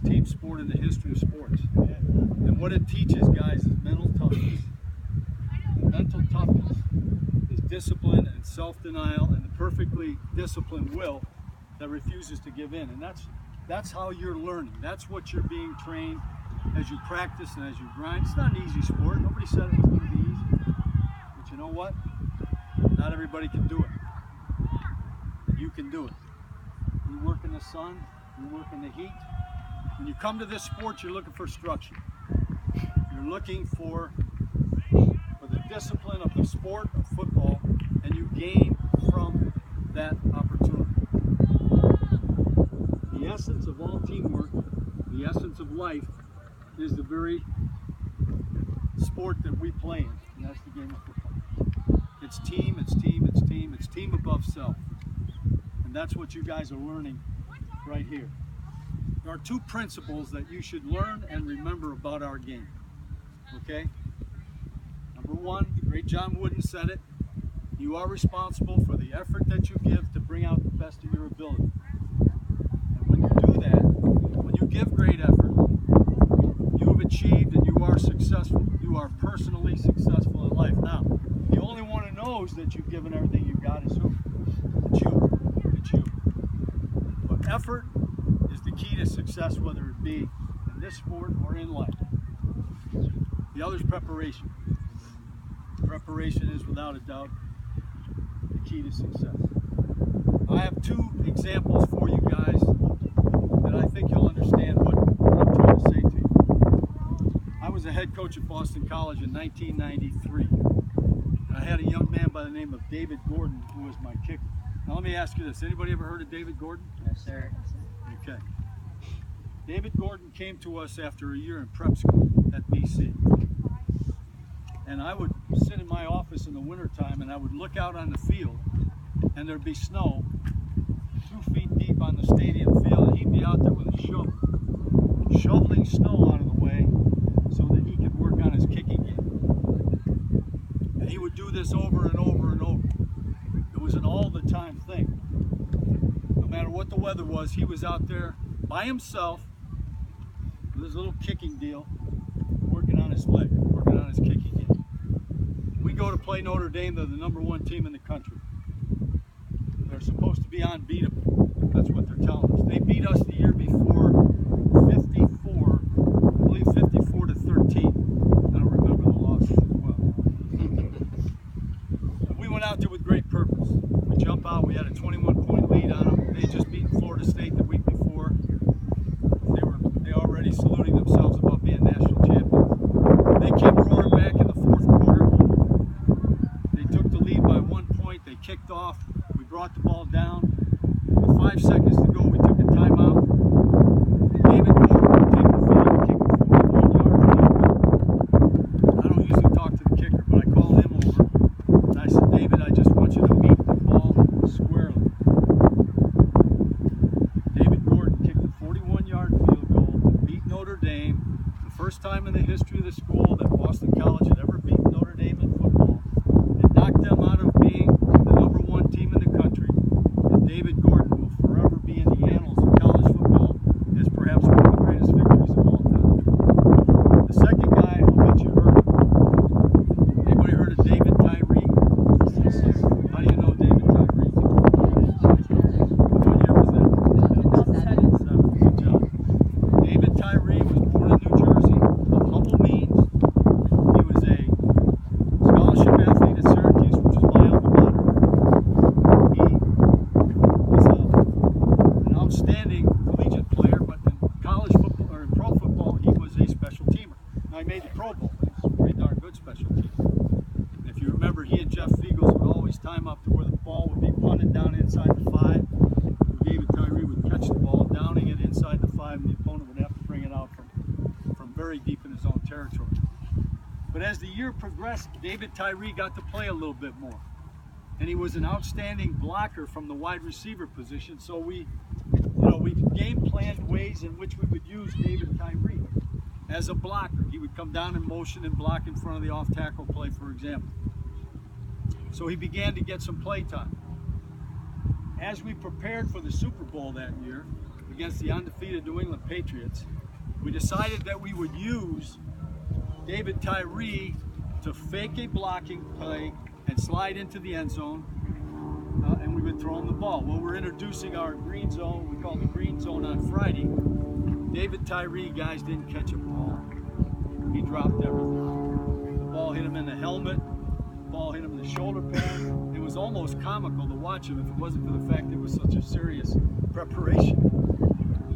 greatest team sport in the history of sports. And what it teaches guys is mental toughness. Mental toughness is discipline and self-denial and the perfectly disciplined will that refuses to give in. And that's how you're learning. That's what you're being trained as you practice and as you grind. It's not an easy sport. Nobody said it was going to be easy. But you know what? Not everybody can do it. And you can do it. You work in the sun, you work in the heat. When you come to this sport, you're looking for structure. You're looking for the discipline of the sport of football, and you gain from that opportunity. The essence of all teamwork, the essence of life, is the very sport that we play in, and that's the game of football. It's team, it's team, it's team, it's team above self. And that's what you guys are learning right here. There are two principles that you should learn and remember about our game. Okay? Number one, the great John Wooden said it, you are responsible for the effort that you give to bring out the best of your ability. And when you do that, when you give great effort, you have achieved and you are successful. You are personally successful in life. Now, the only one who knows that you've given everything you've got is who? It's you. It's you. But effort is the key to success, whether it be in this sport or in life. The other is preparation. Preparation is, without a doubt, the key to success. I have two examples for you guys that I think you'll understand what I'm trying to say to you. I was a head coach at Boston College in 1993. I had a young man by the name of David Gordon who was my kicker. Now let me ask you this, anybody ever heard of David Gordon? Yes, sir. Okay. David Gordon came to us after a year in prep school at BC. And I would sit in my office in the wintertime and I would look out on the field and there'd be snow 2 feet deep on the stadium field, and he'd be out there with a shovel, shoveling snow out of the way so that he could work on his kicking game. And he would do this over and over and over. It was an all-the-time thing. No matter what the weather was, he was out there by himself with his little kicking deal, working on his leg, working on his kicking game. We go to play Notre Dame. They're the #1 team in the country. They're supposed to be unbeatable. That's what they're telling us. They beat us the year before 54, I believe 54 to 13. I don't remember the losses as well. We went out there with great purpose. We jump out, we had a 21-point lead on them. They had just beaten Florida State the week before. They already saluting themselves about being national champions. They came roaring back in the fourth quarter. They took the lead by 1 point. They kicked off. We brought the ball down. With 5 seconds to go, we took a timeout. David Gordon would take the field and kick a 41-yard field goal. I don't usually talk to the kicker, but I called him over and I said, David, I just want you to meet the ball squarely. David Gordon kicked a 41-yard field goal to beat Notre Dame, the first time in the history of the school that Boston College had ever beaten Notre Dame in football. It knocked them out of being the #1 team in the country. And David Gordon will forever be in the annals of college football as perhaps one of the greatest victories of all time. The second guy, I'll bet you heard of. Anybody heard of David Tyree? How do you know David Tyree? What year was that? 2007. Good job. David Tyree was born in New Jersey of humble means. He was a scholarship athlete at Syracuse, which is my alma mater. He was an outstanding collegiate player, but in college football or in pro football, he was a special teamer. Now he made the Pro Bowl. He's a pretty darn good special teamer. And if you remember, he and Jeff Fiegels would always time up to where the ball would be punted down inside the 5. And David Tyree would catch the ball, downing it inside the 5, and the opponent would have to bring it out from very deep in his own territory. But as the year progressed, David Tyree got to play a little bit more. And he was an outstanding blocker from the wide receiver position, so we game planned ways in which we would use David Tyree as a blocker. He would come down in motion and block in front of the off-tackle play, for example. So he began to get some play time. As we prepared for the Super Bowl that year, against the undefeated New England Patriots, we decided that we would use David Tyree to fake a blocking play and slide into the end zone, and we would throw him the ball. Well, we're introducing our green zone, we call it the green zone on Friday. David Tyree, guys, didn't catch a ball. He dropped everything. The ball hit him in the helmet, the ball hit him in the shoulder pad. It was almost comical to watch him if it wasn't for the fact that it was such a serious preparation.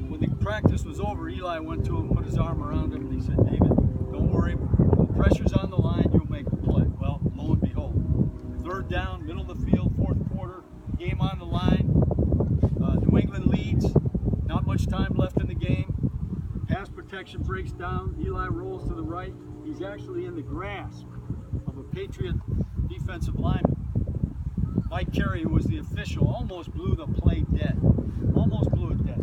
When the practice was over, Eli went to him, put his arm around him, and he said, David, don't worry, when the pressure's on the line, you'll make the play. Well, lo and behold, third down, middle of the field, fourth quarter, game on the line. New England leads, not much time left in the game. Pass protection breaks down, Eli rolls to the right. He's actually in the grasp of a Patriot defensive lineman. Mike Carey, who was the official, almost blew the play dead. Almost blew it dead.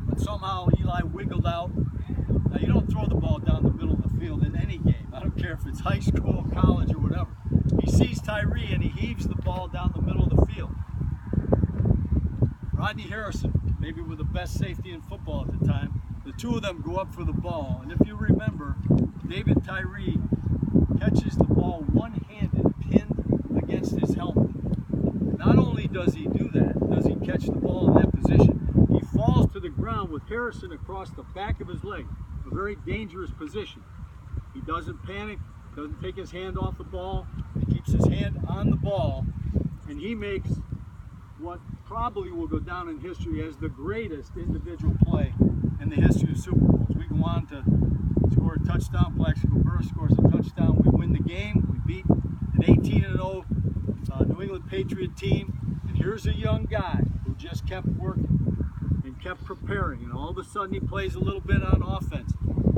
But somehow Eli wiggled out. Now, you don't throw the ball down the middle of the field in any game. I don't care if it's high school, college, or whatever. He sees Tyree and he heaves the ball down the middle of the field. Rodney Harrison, maybe with the best safety in football at the time, the two of them go up for the ball. And if you remember, David Tyree catches the ball one-handed, pinned against his helmet. Not only does he do that, does he catch the ball in that position, he falls to the ground with Harrison across the back of his leg, a very dangerous position. He doesn't panic, doesn't take his hand off the ball, he keeps his hand on the ball, and he makes what probably will go down in history as the greatest individual play in the history of Super Bowls. We go on to score a touchdown, Plaxico Burress scores a touchdown, we win the game, we beat an 18-0 New England Patriot team, and here's a young guy who just kept working and kept preparing, and all of a sudden he plays a little bit on offense.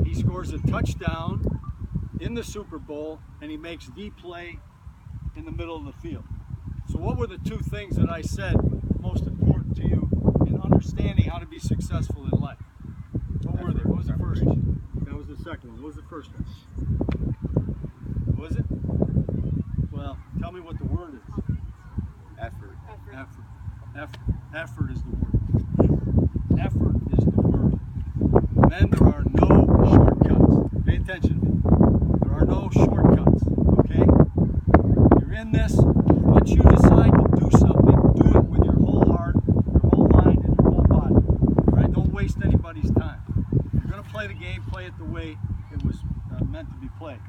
He scores a touchdown in the Super Bowl, and he makes the play in the middle of the field. So what were the two things that I said most important to you in understanding how to be successful in life? What were they? What was the first one? That was the second one. What was the first one? What was it? Well, tell me what the word is. Effort. Effort is the word. Effort is the word. Men, there are no shortcuts. Pay attention to me. There are no shortcuts, okay? You're in this. Once you decide to do something, do it with your whole heart, your whole mind, and your whole body. All right? Don't waste anybody's time. If you're going to play the game, play it the way it was meant to be played.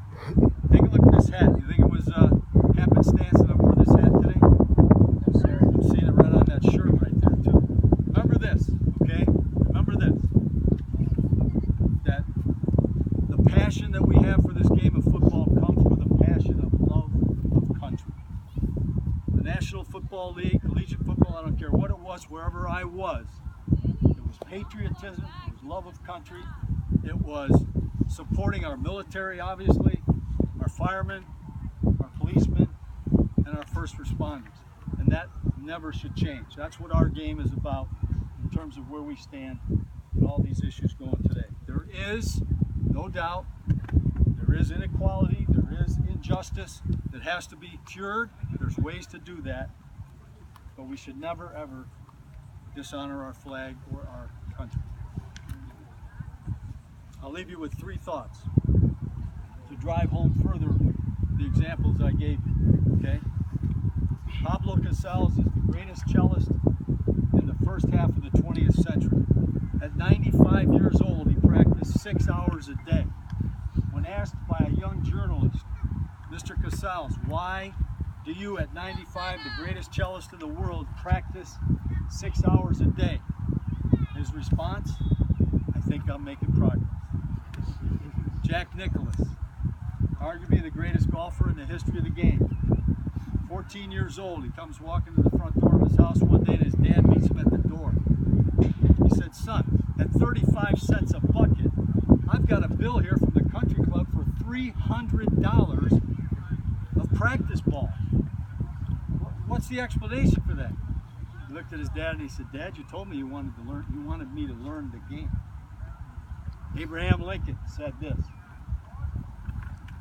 Take a look at this hat. You think it was happenstance that I wore this hat today? No, sir. I'm seeing it right on that shirt right there, too. Remember this, okay? Remember this. That the passion that we have for this game of football comes with a passion of love of country. The National Football League, collegiate football, I don't care what it was, wherever I was, it was patriotism, it was love of country, it was supporting our military, obviously, our firemen, our policemen, and our first responders. And that never should change. That's what our game is about in terms of where we stand and all these issues going today. There is, no doubt, there is inequality, there is injustice that has to be cured. There's ways to do that, but we should never, ever dishonor our flag or our country. I'll leave you with three thoughts to drive home further the examples I gave you, okay? Pablo Casals is the greatest cellist in the first half of the 20th century. At 95 years old, he practiced 6 hours a day. When asked by a young journalist, Mr. Casals, why do you, at 95, the greatest cellist in the world, practice 6 hours a day? His response, I think I'm making progress. Jack Nicklaus, arguably the greatest golfer in the history of the game. 14 years old, he comes walking to the front door of his house one day and his dad meets him at the door. He said, son, at 35 cents a bucket, I've got a bill here from the country club for $300 of practice balls. What's the explanation for that? He looked at his dad and he said, Dad, you told me you wanted me to learn the game. Abraham Lincoln said this,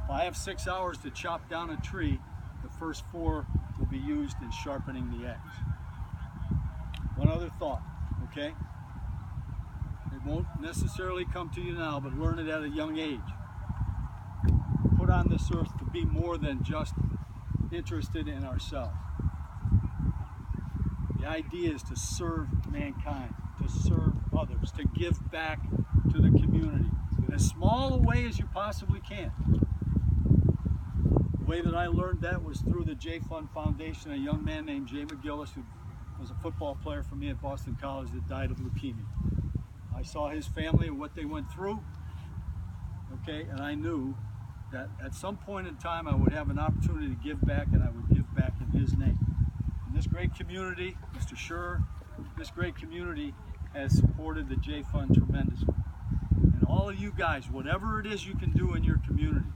if I have 6 hours to chop down a tree, the first 4 will be used in sharpening the axe. One other thought, okay? It won't necessarily come to you now, but learn it at a young age. Put on this earth to be more than just interested in ourselves. The idea is to serve mankind, to serve others, to give back to the community in as small a way as you possibly can. The way that I learned that was through the J Fund Foundation, a young man named Jay McGillis, who was a football player for me at Boston College that died of leukemia. I saw his family and what they went through, okay, and I knew that at some point in time I would have an opportunity to give back, and I would give back in his name. And this great community, Mr. Schur, this great community has supported the J Fund tremendously. And all of you guys, whatever it is you can do in your community,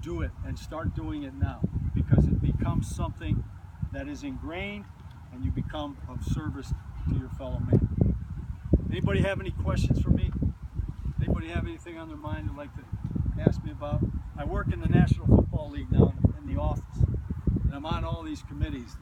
do it and start doing it now, because it becomes something that is ingrained and you become of service to your fellow man. Anybody have any questions for me? Anybody have anything on their mind they'd like to ask me about? I work in the National Football League now in the office, and I'm on all these committees.